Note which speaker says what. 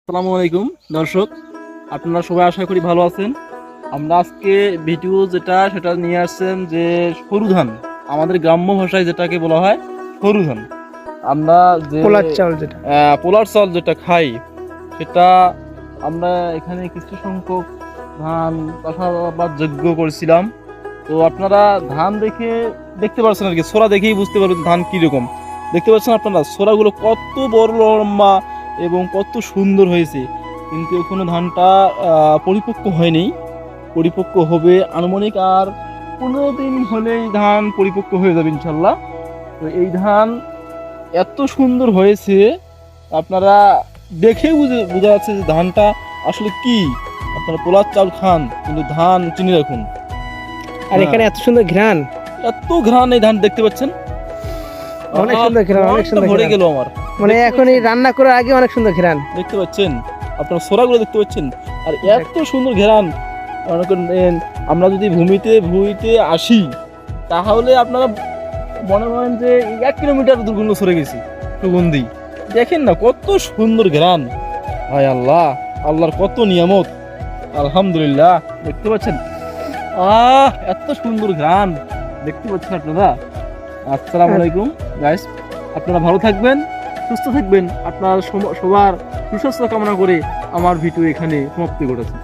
Speaker 1: আসসালামু আলাইকুম দর্শক, আপনারা সবাই আশা করি ভালো আছেন। আমরা আজকে ভিডিও সেটা নিয়ে আসছেন যে সরু ধান, আমাদের গ্রাম্য ভাষায় যেটাকে বলা হয় সরু ধান। আমরা যে পোলার চাল যেটা খাই, সেটা আমরা এখানে কিছু সংখ্যক ধান চাষাবাদ যোগ্য করেছিলাম। তো আপনারা ধান দেখতে পাচ্ছেন আর কি, ছোরা দেখেই বুঝতে পারবেন ধান কীরকম। দেখতে পাচ্ছেন আপনারা ছোরাগুলো কত বড় লম্বা এবং কত সুন্দর হয়েছে, কিন্তু এখনো ধানটা পরিপক্ক হয়নি। পরিপক্ক হবে আনুমানিক আর 15 দিন হলেই ধান পরিপক্ক হয়ে যাবে ইনশাল্লাহ। তো এই ধান এত সুন্দর হয়েছে, আপনারা দেখেই বোঝা যাচ্ছে যে ধানটা আসলে কি। আপনারা পোলার চাল খান কিন্তু ধান চিনি রাখুন।
Speaker 2: আর এখানে এত সুন্দর ঘ্রাণ,
Speaker 1: এত ঘ্রাণ এই ধান দেখতে পাচ্ছেন,
Speaker 2: অনেক সুন্দর ঘ্রাণ, অনেক সুন্দর
Speaker 1: ভরে গেল আমার।
Speaker 2: মানে এখন এই রান্না করার আগে অনেক সুন্দর ঘ্রাণ
Speaker 1: দেখতে পাচ্ছেন, আপনারা সোরাগুলো দেখতে পাচ্ছেন, আর এত সুন্দর ঘেরান। আমরা যদি ভূমিতে আসি, তাহলে আপনারা মনে করেন যে 1 কিলোমিটার দুর্গন্ধ সরে গেছি, সুগন্ধি। দেখেন না কত সুন্দর ঘেরান, ভাই আল্লাহর কত নিয়ামত। আলহামদুলিল্লাহ, দেখতে পাচ্ছেন এত সুন্দর ঘ্রাণ দেখতে পাচ্ছেন আপনারা। আসসালামু আলাইকুম গাইস, আপনারা ভালো থাকবেন, সুস্থ থাকবেন। আপনার সবার সুস্বাস্থ্য কামনা করে আমার ভিডিও এখানে সমাপ্তি ঘটেছে।